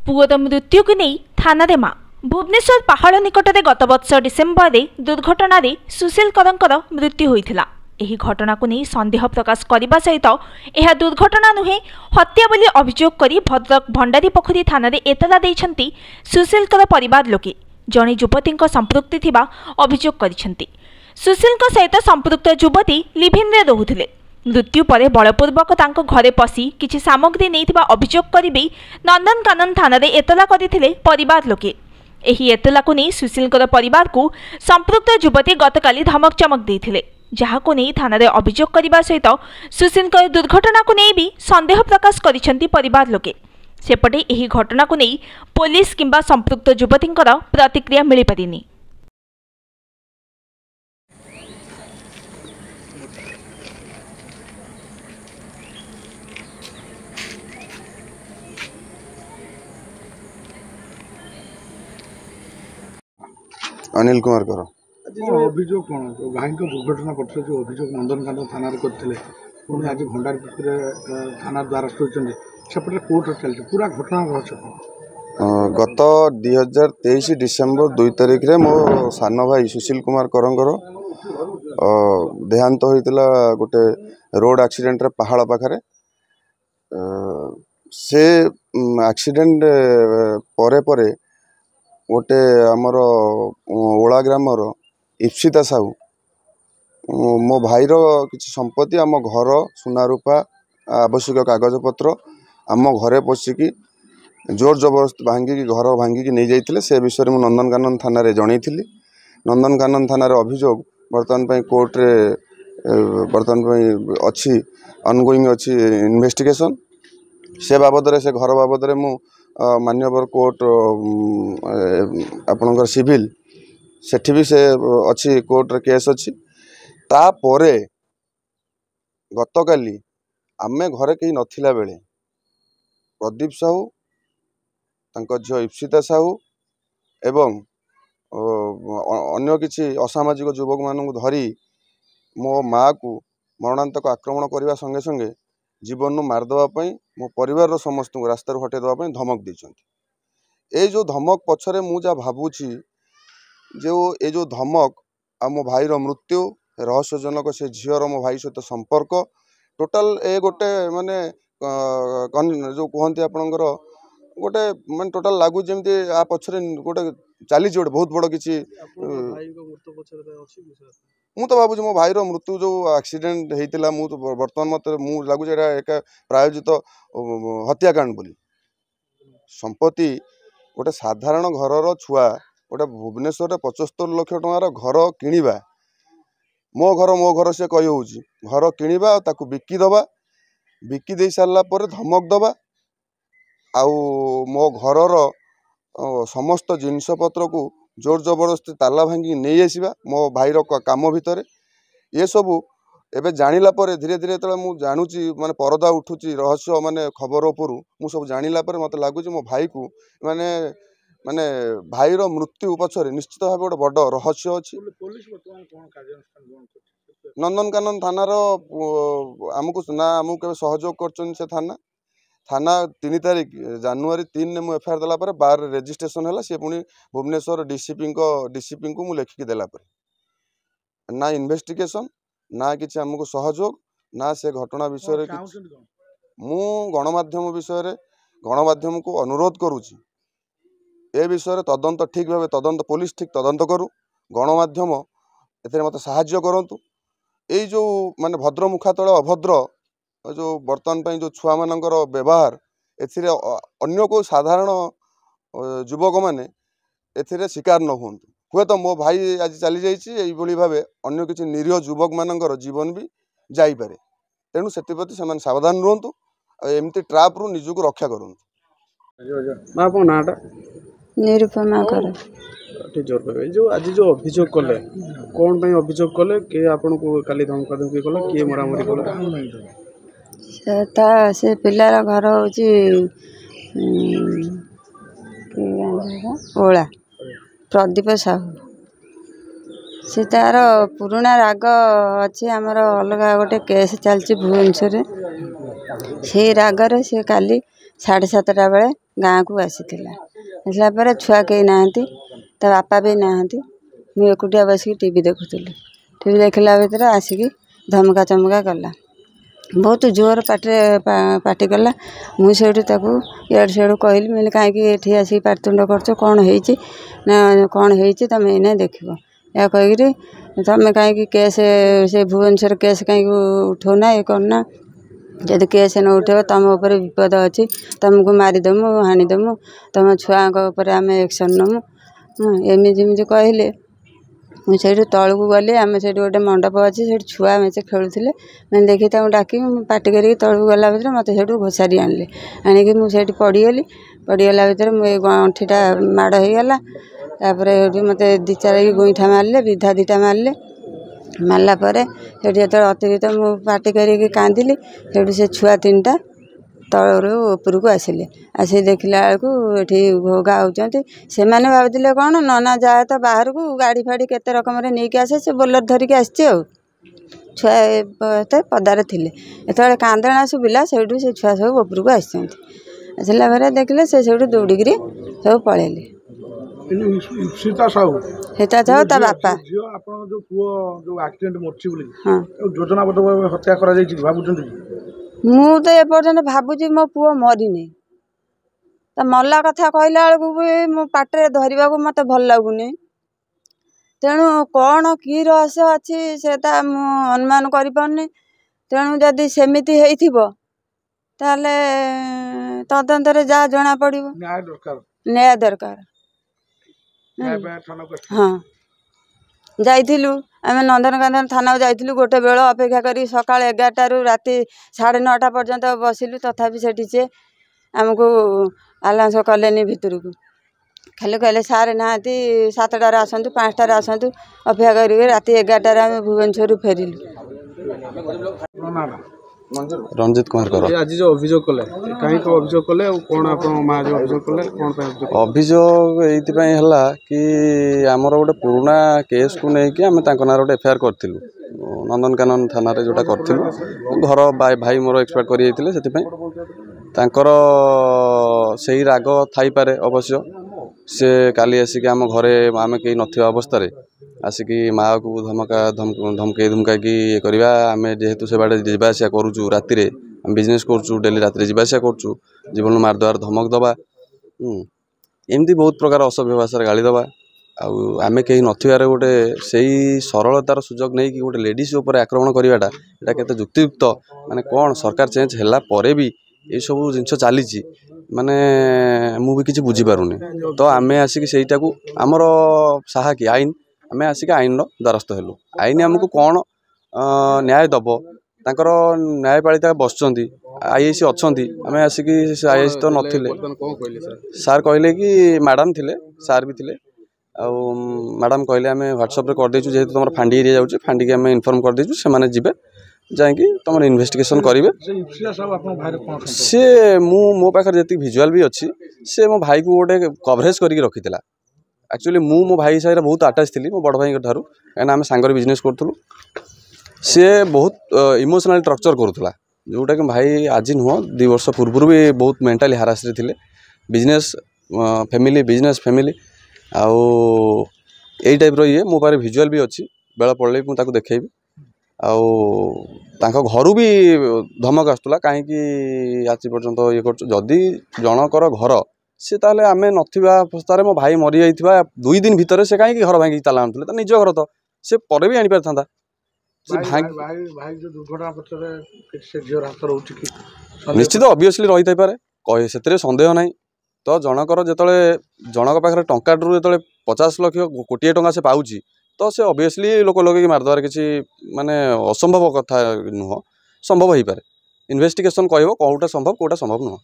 Poor मृत्यु को नहीं थाना मां। भुवनेश्वर पहाड़ निकट में गत वर्ष डिसेम्बर में दुर्घटना सुशील करंकर मृत्यु होता। यह घटना को नहीं संदेह प्रकाश करने सहित यह दुर्घटना नुहे हत्या बोली अभियोग कर भद्रक भंडारी पोखरी थाना एतला देइछंती सुशील परिवार लोके जड़े युवती संपृक्ति थिबा अभियोग करिसेंती। सुशील सहित संपृक्त युवती लिभिन रे रहुथिले। मृत्यु पर बलपूर्वक तांको घरे पशि किछि सामग्री नैथिबा अभियोग करिबे नंदनकानन थाना एतला करथिले परिवार लोके। एही एतला को नहीं सुशील परिवार को संपृक्त युवती गतकाली धमक चमक देथिले, जहाको नहीं थाना रे अभियोग करने सहित सुशील दुर्घटना को नहीं भी संदेह प्रकाश करिसेंती परिवार लोके। सेपटे एही घटना को नहीं पुलिस किंबा संपृक्त युवती प्रतिक्रिया मिल पारिनी। अनिल कुमार कर अभियोग कौन जो भाई को दुर्घटना करते जो अभियोग नंदनकानन थाना करते पुणी आज भंडारी पोखरी थाना द्वारस्थ होती सेपटे कोर्ट चलते पूरा घटना रहस्य गत 2023 डिसेम्बर 2 तारिख रे मो सान भाई सुशील कुमार करंकर देहांत होइतिला गोटे रोड एक्सीडेंट रे पहाड़ पाखरे। से एक्सीडेंट परे परे गोटे आमर ओला ग्रामर इप्सिता साहू मो भाईर किसी संपत्ति आम घर सुना रूपा आवश्यक कागज पत्र आम घरे पशिकी जोर जबरदस्त भांगिकी घर भांगिकी नहीं जाइथिले। से विषय में नंदनकानन थाना रे जणैथिली। नंदनकानन थाना रे अभियोग वर्तमान पई कोर्ट रे वर्तमान पई अछि ऑनगोइंग अछि इन्वेस्टिगेशन। से बाबद रे से घर बाबद रे मु मान्यवर कोर्ट आपणकर सिविल सेठी भी से अच्छी कोर्ट रे केस अच्छी। तापरे गतकाली आमे घरे कहीं नथिला बेले प्रदीप साहू तांको झियो इप्सिता साहू एवं अन्य किछि असामाजिक युवक मानू धरी मो माँ को मरणांतक आक्रमण करने संगे संगे जीवन मारदेवाई मो परिवार समस्त को रास्तार हटे देवाई धमक देइछंती। ए जो धमक पछरे मु जा भाबुछि जो ए जो धमक आ मो भाईर मृत्यु रहस्यजनक से झीर मो भाई सहित संपर्क टोटाल ए गोटे माने जो कहते आपणकर गोटे माने टोटाल लागू जमती आ पछरे गोटे चली गोटे बहुत बड़ किछि मु तो भावुँ मो भाईर मृत्यु जो एक्सीडेंट होता मु तो बर्तमान मत मु लगुच एक प्रायोजित हत्याकांड बोली। संपत्ति गोटे साधारण घर छुआ गोटे भुवनेश्वर 75 लाख टंकार घर किणवा मो घर से कही हूँ घर किणवा ताकू बिकिदबा बिकी दे सारा पर धमक दबा आउ मो घरर समस्त जिनस पत्र को जोर जबरदस्ती ताला भांगी नहीं आसवा मो भाईर काम भितर ये सबू एबे जानिला परे धीरे धीरे तो मु जानुची माने परदा उठुची रहस्य माने खबर उपरू मु सब जानिला परे मते लागुची मो भाई को माने माने भाईर मृत्यु पछरे निश्चित भाव गोटे बड़ रहस्य अच्छी। नंदनकानन थानार आमको ना आमको केवे सहयोग करछन से थाना 3 तारिख जनवरी 3 ने मु एफआईआर देला पर 12 रजिस्ट्रेशन है सी पुणी भुवनेश्वर डीसीपी को मु लिखिकी देला पर ना इन्वेस्टिगेशन ना किसी आमको सहयोग ना से घटना विषय मु गणमाध्यम विषय गणमाध्यम को अनुरोध करुच्ची ए विषय तदंत ठीक भाव तदंत पुलिस ठीक तदंत करू गणमाध्यम ए मत साहाय्य करंतु। ये जो माने भद्र मुखा तले अभद्र जो बर्तमान पई जो छुआ मानकर व्यवहार एथिरे अन्य को साधारण युवक माने एथिरे शिकार न होंतु। हुए तो मो भाई आज चली जाइए भाव अन्य किसी निरीह युवक मानकर जीवन भी जापे तेणु से सावधान रुहतु एमती ट्राप रु निजक रक्षा करूँ। निरुपमा कर जो आज जो अभियोग कले कौन पे अभियोग कले के आपन को काली धमका धमकी कले के मरामरी कले से पिलार घर होची ओला प्रदीप साहू से तार पुराना राग अच्छी आमर अलग गोटे केस चलती भुवनेश्वर से रागर से काली 7:30 बेले गाँ को आसीला आसला पर छुआ कहीं नहांती ता बापा भी नहांती मुझे एकुटिया बसिक टीवी देखुली टीवी देखला भितर आसिकी धमका चमका कला बहुत जोर पाटी कला मुझे इड़ सिड़ कहली मैं कहीं आसिक पाटितुंड कर कौन ना कौन हो तुम इन्हें देख या कहीकि तुम कहीं केस से भुवनेश्वर केस कहीं उठौना ये करना जदि केस न उठे तुम उपर विपद अच्छी तुमको मारिदेमु हाणीदेमु तुम छुआ आम एक्शन नमु एमती कहले मुझे तलू गली आम से गोटे मंडप अच्छी से छुआ मेचे खेलुले मैंने देखी डाक पार्टी कर तलू गला भर मत से घोषारी आनिले आणिकी मुझे पड़गली पड़गला भर मो गंठीटा माड़ हो गला तापर मत 2-4 गोईठा मारे विधा 2टा मारे मारला जो अतिरिक्त मु पार्टी करके कांदिली से छुआ 3टा तलू उपरक आसिले आसी देखला बेलू ये घोगा होती से मैंने भावुले कौन नना जाए तो बाहर को गाड़ी फाड़ी केते रकम नहीं आसे से बोलर धरिकी आसी छुआ पदार थे ये कांदणा शुभिला से छुआ सब उपरक आसला बेले देखले से दौड़िकी सब पलैले सीता साहू सीता साहू ता बापा जो पुओ जो एक्सीडेंट मरछि बोली योजनाबद्ध भाव हत्या करा जायछि भाबुछन मु तो एपर्यंत भावुची मो पुओ मरीनी ता मरला कथा कहला बेलू भी मो पाटे धरवा को मत भल लगुनि तेणु कौन कि रहस्य अच्छी से अनुमान कर पारनी तेणु जदि सेमिति हेइथिबो ताले तदंतर जा जना पड़िबो न्याय दरकार हाँ जाइथिलु आम नंदनकानन थाना जाइथिलु गोटे बेल अपेक्षा करी सकाळ 11 रु राति 9:30 पर्यंत बसिलु तथापि सेठी से आमको आलांस कलेनी भितर को खाली कहले सारे नहांती 7टार आसतु 5टार आसतु अपेक्षा करी राति 11टार आम भुवनेश्वर फेरिलु रंजित कुमार कर आज जो अभियोग कले कहीं को अभियोग कले कौन आप माँ जो अभियोग कले कौन अभियोग ये कि आमर गोटे पुराना केस को लेकिन आम ना गोटे एफआईआर करूँ नंदनकानन थाना जोटा करूँ घर भाई मोर एक्सपायर कर से राग थी पारे अवश्य से काली आसिक आम घरे आम कहीं नथिबा अवस्था आसिकी माँ को धमकई धमका ये करवा आम जेहेतु से बाटे जावासिया करूँ राति बिजनेस करूँ डेली रात जावासिया करूँ जीवन मारदेवार धमक दबा एमती बहुत प्रकार असभ्य भाषा गाली दबा आम कहीं नथिबार गोटे से सरलतार सुजोग नहीं कि गोटे लेडीज उपर आक्रमण करवाटा यहाँ केते जुक्तियुक्त माने कौन सरकार चेंज होला परे भी ये सब जिनस चली माने मु भी किसी बुझीपारुनी तो आम आसिक सेटा को आमर साहा कि आईन आम आसिक आईन द्वारस्थ हेलु आईन आमको कौन न्याय दब तांकर न्यायपालिका बसचंती आईएसी अच्छी आम आसिक आईएसी तो नथिले सार कहले कि मैडम थिले सार भी थिले मैडम कहले आम व्हाट्सएप करदेचु जेहेतु तुम फांडी एरिया जाऊँ फांडी आम इनफर्म करदेचु से माने जिबे जाकि तुम इन्वेस्टिगेशन करेंगे सी मो पाखे जी भिजुआल भी अच्छी से मो भाई को गोटे कवरेज करके रखी एक्चुअली मो भाई साहिर बहुत आटाच थी मो बड़ भाई ठार कहीं आम सांगर बिजनेस करूँ सी बहुत इमोशनल टर्चर करूला जोटा कि भाई आज नुह 2 वर्ष पूर्व भी बहुत मेंटाली हारास थे बिजनेस फैमिली बिजनेस फैमिली आउ यही टाइप ये मो पाखे भिजुआल भी अच्छी बेला पड़े मुझे देखेबी आउ घर भी धमक आसूला कहीं आज पर्यंत ये करदी जनकर घर सी ताले आम नथिबा अवस्था मो भाई मरी जाइथिबा 2 दिन भितर से कहीं घर भांगी ताला आनुले तो निज घर तो से पर भी आनी पारथांता निश्चित ऑब्वियसली रही थाई पारे कहे से संदेह नहीं तो जनकर जिते जनक पाखे टंकाटू जो 50 लाख कोटी टंका से पाउची तो से ऑब्वियसली लोक लगे मारदेवार किसी माने असंभव कथा नुह संभव हो पारे इन्वेस्टिगेशन कहब कौटा संभव नुह।